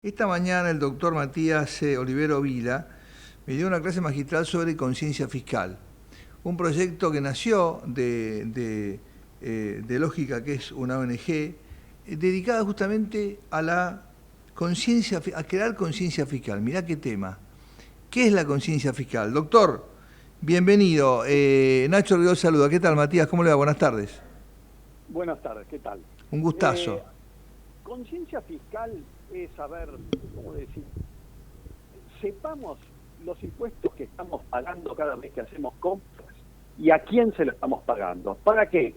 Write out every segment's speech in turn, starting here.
Esta mañana el doctor Matías Olivero Vila me dio una clase magistral sobre conciencia fiscal, un proyecto que nació de Lógica, que es una ONG dedicada justamente a la conciencia, a crear conciencia fiscal. Mirá qué tema. ¿Qué es la conciencia fiscal? Doctor, bienvenido. Nacho Río saluda. ¿Qué tal, Matías? ¿Cómo le va? Buenas tardes. Buenas tardes, ¿qué tal? Un gustazo. Conciencia fiscal es saber, ¿cómo decir? Sepamos los impuestos que estamos pagando cada vez que hacemos compras y a quién se lo estamos pagando. ¿Para qué?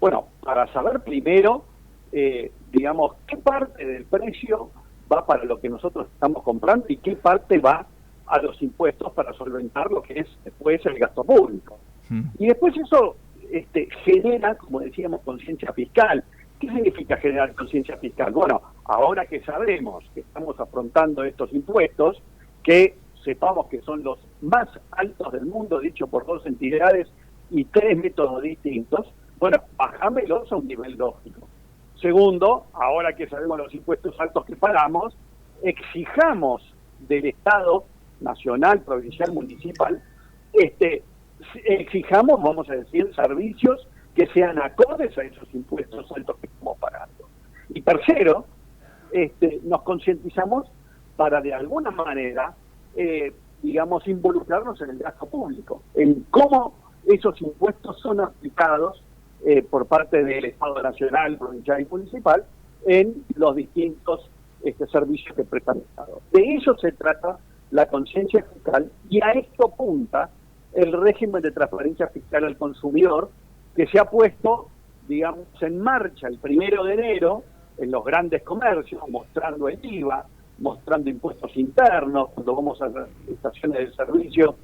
Bueno, para saber primero, digamos, qué parte del precio va para lo que nosotros estamos comprando y qué parte va a los impuestos para solventar lo que es después el gasto público. Y después eso genera, como decíamos, conciencia fiscal. ¿Qué significa generar conciencia fiscal? Bueno, ahora que sabemos que estamos afrontando estos impuestos, que sepamos que son los más altos del mundo, dicho por dos entidades y tres métodos distintos, bueno, bajámelos a un nivel lógico. Segundo, ahora que sabemos los impuestos altos que pagamos, exijamos del Estado nacional, provincial, municipal, exijamos, vamos a decir, servicios que sean acordes a esos impuestos altos que estamos pagando. Y tercero, nos concientizamos para de alguna manera, digamos, involucrarnos en el gasto público, en cómo esos impuestos son aplicados por parte del Estado nacional, provincial y municipal en los distintos servicios que prestan el Estado. De eso se trata la conciencia fiscal y a esto apunta el régimen de transparencia fiscal al consumidor que se ha puesto, digamos, en marcha el 1 de enero en los grandes comercios, mostrando el IVA, mostrando impuestos internos, cuando vamos a las estaciones de servicio,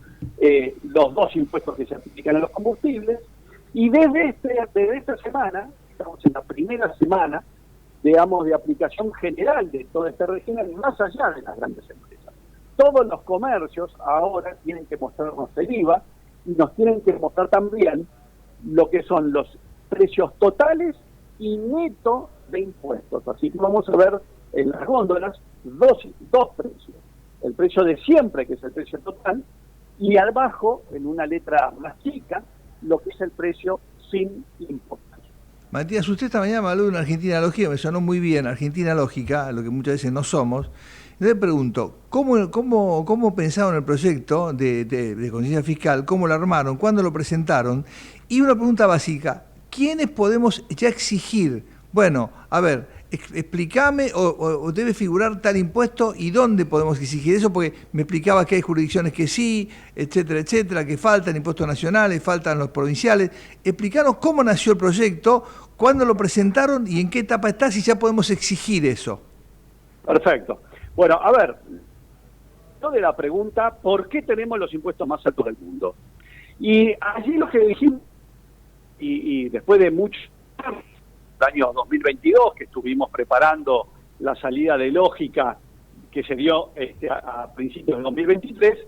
los dos impuestos que se aplican a los combustibles, y desde esta semana, estamos en la primera semana, digamos, de aplicación general de todo este régimen, más allá de las grandes empresas. Todos los comercios ahora tienen que mostrarnos el IVA y nos tienen que mostrar también lo que son los precios totales y neto de impuestos. Así que vamos a ver en las góndolas dos precios. El precio de siempre, que es el precio total, y abajo, en una letra más chica, lo que es el precio sin impuestos. Matías, usted esta mañana me habló de una Argentina lógica, me sonó muy bien, Argentina lógica, lo que muchas veces no somos. Le pregunto, ¿cómo pensaron el proyecto de conciencia fiscal? ¿Cómo lo armaron? ¿Cuándo lo presentaron? Y una pregunta básica, ¿quiénes podemos ya exigir? Bueno, a ver, explícame o debe figurar tal impuesto y dónde podemos exigir eso, porque me explicaba que hay jurisdicciones que sí, etcétera, que faltan impuestos nacionales, faltan los provinciales. Explícanos cómo nació el proyecto, cuándo lo presentaron y en qué etapa está, si ya podemos exigir eso. Perfecto. Bueno, a ver, de la pregunta, ¿por qué tenemos los impuestos más altos del mundo? Y allí lo que dijimos, y después de muchos años 2022, que estuvimos preparando la salida de Lógica que se dio a principios de 2023,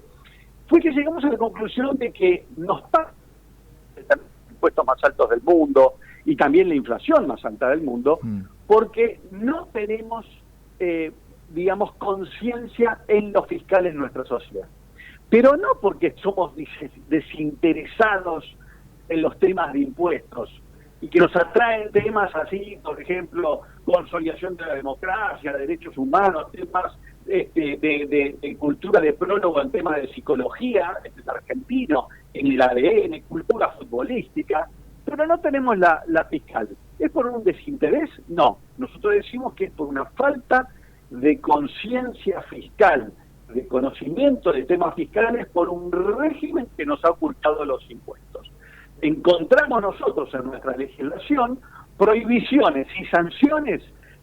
fue que llegamos a la conclusión de que nos pagan los impuestos más altos del mundo y también la inflación más alta del mundo, porque no tenemos digamos, conciencia en lo fiscal en nuestra sociedad. Pero no porque somos desinteresados en los temas de impuestos y que nos atraen temas así, por ejemplo, consolidación de la democracia, derechos humanos, temas de cultura de prólogo en temas de psicología, argentino, en el ADN, cultura futbolística, pero no tenemos la fiscal. ¿Es por un desinterés? No. Nosotros decimos que es por una falta de conciencia fiscal, de conocimiento de temas fiscales por un régimen que nos ha ocultado los impuestos. Encontramos nosotros en nuestra legislación prohibiciones y sanciones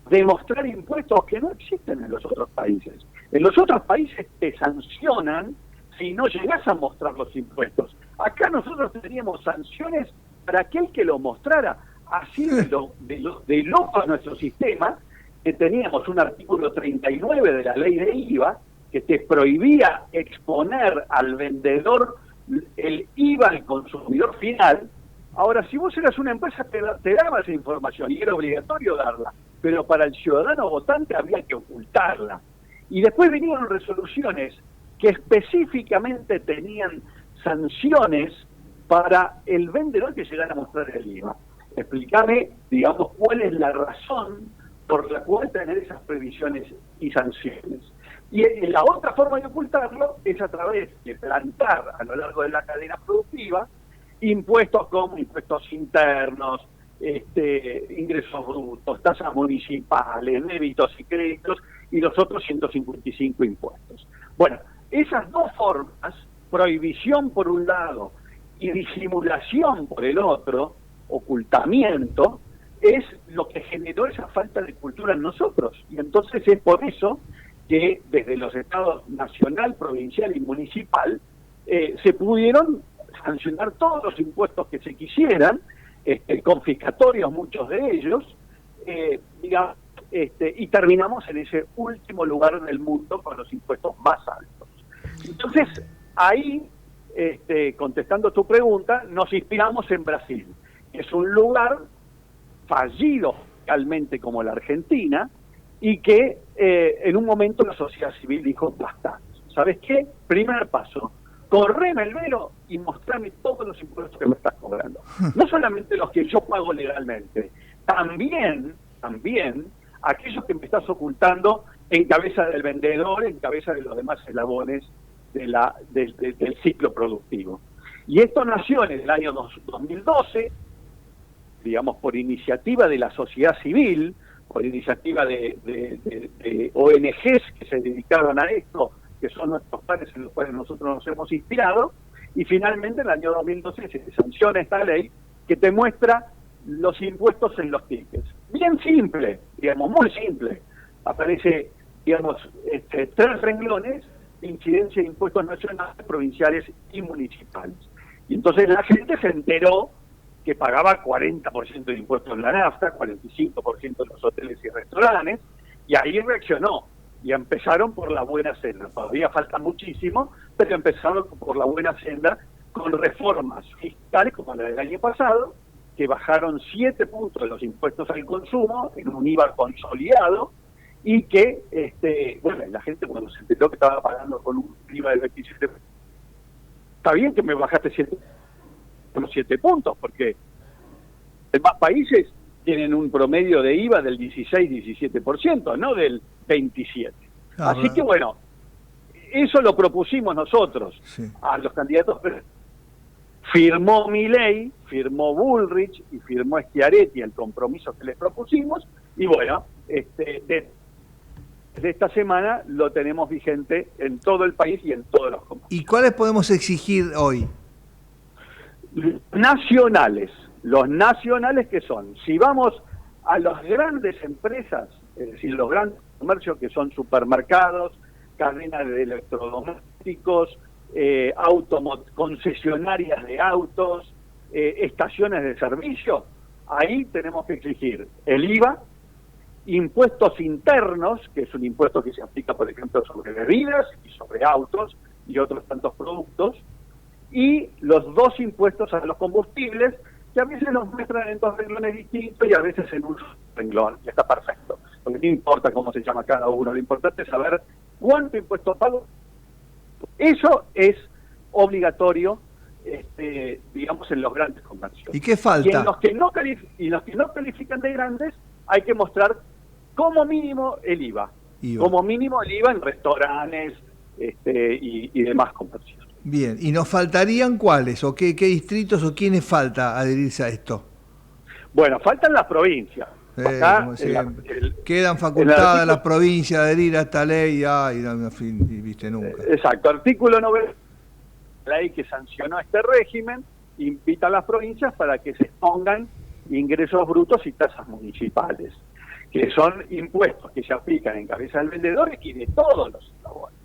de mostrar impuestos que no existen en los otros países. En los otros países te sancionan si no llegas a mostrar los impuestos. Acá nosotros teníamos sanciones para aquel que lo mostrara. Así de loco a nuestro sistema, que teníamos un artículo 39 de la ley de IVA que te prohibía exponer al vendedor el IVA al consumidor final. Ahora, si vos eras una empresa, te daba esa información y era obligatorio darla, pero para el ciudadano votante había que ocultarla. Y después vinieron resoluciones que específicamente tenían sanciones para el vendedor que llegara a mostrar el IVA. Explícame, digamos, cuál es la razón por la cual tener esas previsiones y sanciones. Y la otra forma de ocultarlo es a través de plantar a lo largo de la cadena productiva impuestos como impuestos internos, ingresos brutos, tasas municipales, débitos y créditos y los otros 155 impuestos. Bueno, esas dos formas, prohibición por un lado y disimulación por el otro, ocultamiento, es lo que generó esa falta de cultura en nosotros. Y entonces es por eso que desde los estados nacional, provincial y municipal se pudieron sancionar todos los impuestos que se quisieran, confiscatorios muchos de ellos, digamos, y terminamos en ese último lugar del mundo con los impuestos más altos. Entonces, ahí, contestando tu pregunta, nos inspiramos en Brasil. Es un lugar fallido fiscalmente como la Argentina y que en un momento la sociedad civil dijo, basta, ¿sabes qué? Primer paso, correme el velo y mostrame todos los impuestos que me estás cobrando. No solamente los que yo pago legalmente, también aquellos que me estás ocultando en cabeza del vendedor, en cabeza de los demás eslabones del ciclo productivo. Y esto nació en el año 2012, digamos, por iniciativa de la sociedad civil, por iniciativa de ONGs que se dedicaron a esto, que son nuestros pares en los cuales nosotros nos hemos inspirado, y finalmente en el año 2012 se sanciona esta ley que te muestra los impuestos en los tickets. Bien simple, digamos, muy simple. Aparece, digamos, 3 renglones de incidencia de impuestos nacionales, provinciales y municipales. Y entonces la gente se enteró que pagaba 40% de impuestos en la nafta, 45% en los hoteles y restaurantes, y ahí reaccionó. Y empezaron por la buena senda. Todavía falta muchísimo, pero empezaron por la buena senda con reformas fiscales como la del año pasado, que bajaron 7 puntos de los impuestos al consumo en un IVA consolidado, y que, bueno, la gente cuando se enteró que estaba pagando con un IVA del 27%, está bien que me bajaste 7 puntos, porque demás países tienen un promedio de IVA del 16-17%, no del 27%. Así que bueno, eso lo propusimos nosotros a los candidatos. Firmó Milei, firmó Bullrich y firmó Schiaretti el compromiso que les propusimos, y bueno, desde esta semana lo tenemos vigente en todo el país y en todos los comercios. ¿Y cuáles podemos exigir hoy? Los nacionales que son, si vamos a las grandes empresas, es decir, los grandes comercios que son supermercados, cadenas de electrodomésticos, concesionarias de autos, estaciones de servicio, ahí tenemos que exigir el IVA, impuestos internos, que es un impuesto que se aplica, por ejemplo, sobre bebidas y sobre autos y otros tantos productos, y los 2 impuestos a los combustibles, que a veces los muestran en 2 renglones distintos y a veces en un renglón, y está perfecto, porque no importa cómo se llama cada uno, lo importante es saber cuánto impuesto pago. Eso es obligatorio, digamos, en los grandes comercios. ¿Y qué falta? Y en los que no califican de grandes, hay que mostrar como mínimo el IVA. Como mínimo el IVA en restaurantes y demás comercios. Bien, ¿y nos faltarían cuáles? ¿O qué distritos o quiénes falta adherirse a esto? Bueno, faltan las provincias. Acá, quedan facultadas las provincias de adherir a esta ley, viste nunca. Exacto, artículo 9, la ley que sancionó este régimen, invita a las provincias para que se expongan ingresos brutos y tasas municipales, que son impuestos que se aplican en cabeza del vendedor y de todos los eslabones.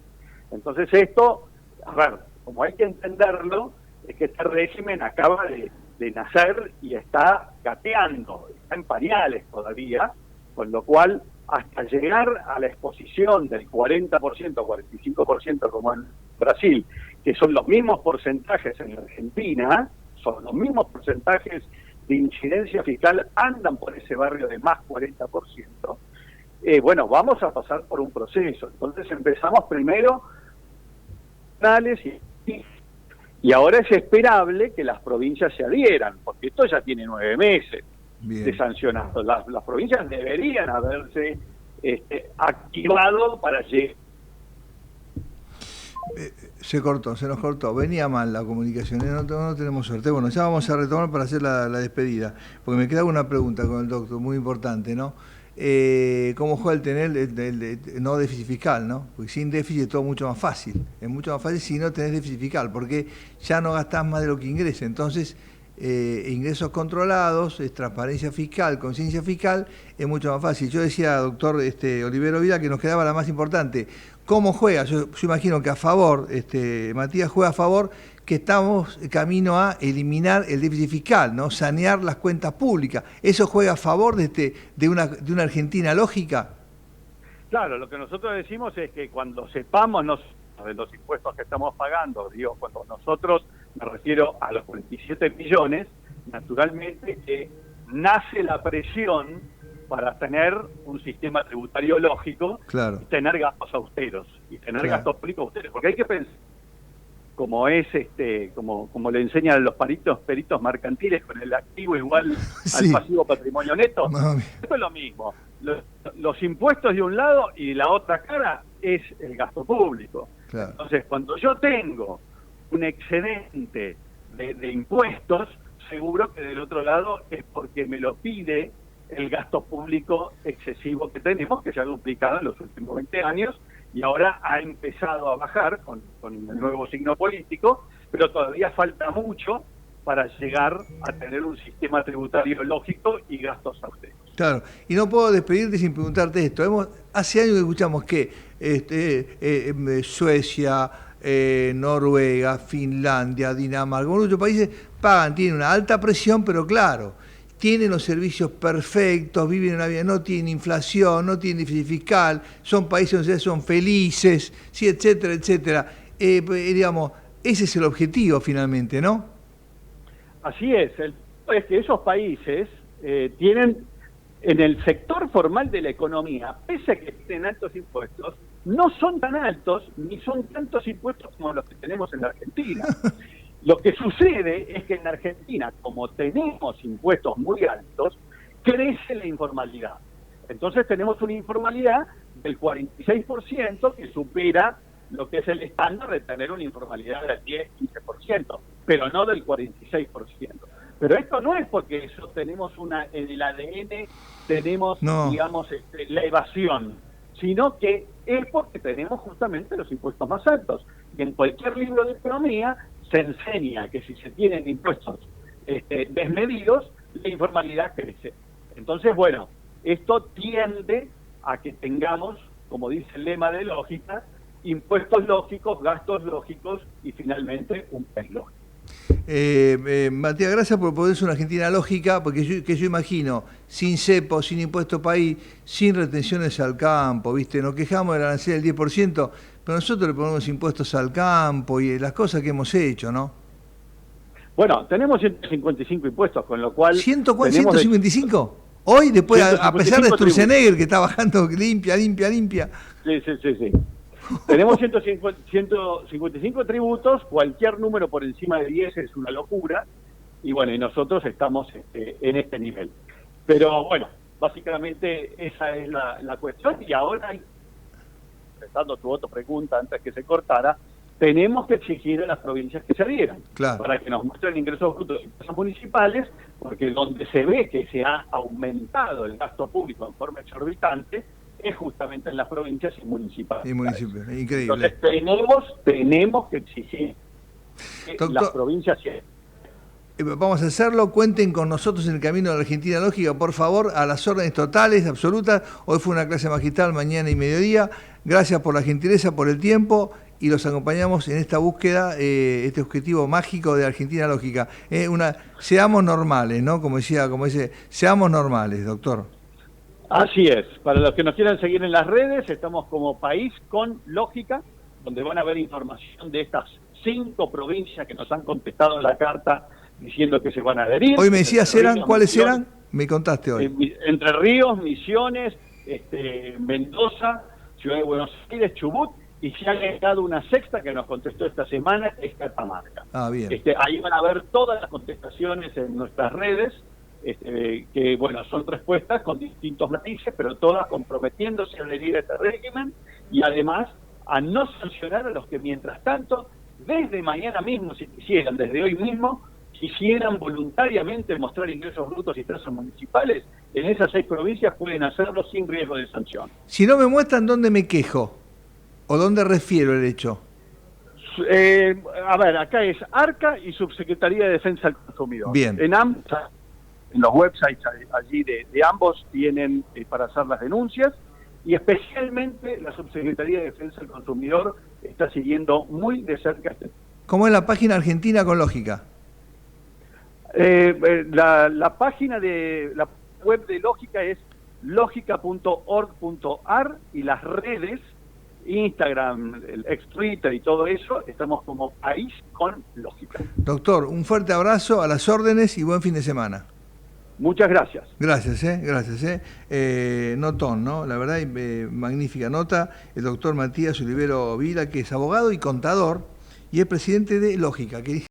Entonces esto, a ver, como hay que entenderlo, es que este régimen acaba de nacer y está gateando, está en pañales todavía, con lo cual hasta llegar a la exposición del 40%, 45% como en Brasil, que son los mismos porcentajes en la Argentina, son los mismos porcentajes de incidencia fiscal, andan por ese barrio de más 40%, bueno, vamos a pasar por un proceso. Entonces empezamos primero y ahora es esperable que las provincias se adhieran, porque esto ya tiene 9 meses de sancionado. Las provincias deberían haberse activado para llegar. Se nos cortó, venía mal la comunicación, no tenemos suerte. Bueno, ya vamos a retomar para hacer la despedida, porque me queda una pregunta con el doctor, muy importante, ¿no? ¿Cómo juega el tener no déficit fiscal, ¿no? Porque sin déficit es todo mucho más fácil, es mucho más fácil si no tenés déficit fiscal, porque ya no gastás más de lo que ingresas. Entonces, ingresos controlados, transparencia fiscal, conciencia fiscal, es mucho más fácil. Yo decía, doctor Olivero Vidal, que nos quedaba la más importante. ¿Cómo juega? Yo imagino que a favor, Matías juega a favor, que estamos camino a eliminar el déficit fiscal, ¿no? Sanear las cuentas públicas. ¿Eso juega a favor de una Argentina lógica? Claro, lo que nosotros decimos es que cuando sepamos de los impuestos que estamos pagando, digo, cuando nosotros, me refiero a los 47 millones, naturalmente que nace la presión para tener un sistema tributario lógico, claro, y tener gastos austeros, y tener gastos públicos austeros, porque hay que pensar, como es como le enseñan a los peritos mercantiles, con el activo igual al pasivo patrimonio neto. Esto es lo mismo. Los impuestos de un lado y la otra cara es el gasto público. Claro. Entonces, cuando yo tengo un excedente de impuestos, seguro que del otro lado es porque me lo pide el gasto público excesivo que tenemos, que se ha duplicado en los últimos 20 años, y ahora ha empezado a bajar con el nuevo signo político, pero todavía falta mucho para llegar a tener un sistema tributario lógico y gastos austeros. Claro, y no puedo despedirte sin preguntarte esto. Hace años que escuchamos que Suecia, Noruega, Finlandia, Dinamarca, muchos países tienen una alta presión, pero claro, tienen los servicios perfectos, viven una vida, no tienen inflación, no tienen déficit fiscal, son países donde son felices, sí, etcétera, etcétera. Digamos, ese es el objetivo finalmente, ¿no? Así es. Es que esos países tienen, en el sector formal de la economía, pese a que tienen altos impuestos, no son tan altos ni son tantos impuestos como los que tenemos en la Argentina. Lo que sucede es que en Argentina, como tenemos impuestos muy altos, crece la informalidad. Entonces tenemos una informalidad del 46% que supera lo que es el estándar de tener una informalidad del 10-15%, pero no del 46%. Pero esto no es porque eso tenemos en el ADN tenemos, digamos, la evasión, sino que es porque tenemos justamente los impuestos más altos. Y en cualquier libro de economía se enseña que si se tienen impuestos desmedidos, la informalidad crece. Entonces, bueno, esto tiende a que tengamos, como dice el lema de lógica, impuestos lógicos, gastos lógicos y finalmente un PES lógico. Matías, gracias por ponerse una Argentina lógica, porque yo imagino, sin cepo, sin impuesto país, sin retenciones al campo, ¿viste? Nos quejamos del arancel del 10%, pero nosotros le ponemos impuestos al campo y las cosas que hemos hecho, ¿no? Bueno, tenemos 155 impuestos, con lo cual... ¿155? Hoy, después, a pesar de Sturzenegger, que está bajando limpia. Sí. Tenemos 155 tributos, cualquier número por encima de 10 es una locura, y bueno, y nosotros estamos en este nivel. Pero bueno, básicamente esa es la cuestión, y ahora, contestando tu otra pregunta antes que se cortara, tenemos que exigir a las provincias que se adhieran, claro, para que nos muestren ingresos brutos y tasas municipales, porque donde se ve que se ha aumentado el gasto público en forma exorbitante es justamente en las provincias y municipales. Increíble. Entonces tenemos que exigir que las provincias... Vamos a hacerlo, cuenten con nosotros en el camino de la Argentina lógica, por favor, a las órdenes totales, absolutas. Hoy fue una clase magistral, mañana y mediodía. Gracias por la gentileza, por el tiempo, y los acompañamos en esta búsqueda, este objetivo mágico de Argentina lógica. Seamos normales, ¿no? Como dice, seamos normales, doctor. Así es. Para los que nos quieran seguir en las redes, estamos como País con Lógica, donde van a ver información de estas 5 provincias que nos han contestado en la carta diciendo que se van a adherir. Hoy me decías, ¿cuáles eran? Me contaste hoy. Entre Ríos, Misiones, Mendoza, Ciudad de Buenos Aires, Chubut, y se ha agregado una sexta que nos contestó esta semana, que es Catamarca. Ah, bien. Ahí van a ver todas las contestaciones en nuestras redes, que bueno, son respuestas con distintos matices, pero todas comprometiéndose a adherir a este régimen y además a no sancionar a los que mientras tanto, desde mañana mismo, si quisieran, desde hoy mismo, quisieran voluntariamente mostrar ingresos brutos y tasas municipales, en esas 6 provincias pueden hacerlo sin riesgo de sanción. Si no me muestran, ¿dónde me quejo? ¿O dónde refiero el hecho? A ver, acá es ARCA y Subsecretaría de Defensa del Consumidor. Bien. En ambos, en los websites allí de ambos tienen para hacer las denuncias, y especialmente la Subsecretaría de Defensa del Consumidor está siguiendo muy de cerca este tema. ¿Cómo es la página Argentina con Lógica? La página de la web de Lógica es logica.org.ar, y las redes, Instagram, el ex Twitter y todo eso, estamos como País con Lógica. Doctor, un fuerte abrazo, a las órdenes y buen fin de semana. Muchas gracias. Gracias, gracias. Notón, ¿no? La verdad, magnífica nota. El doctor Matías Olivero Vila, que es abogado y contador, y es presidente de Lógica, que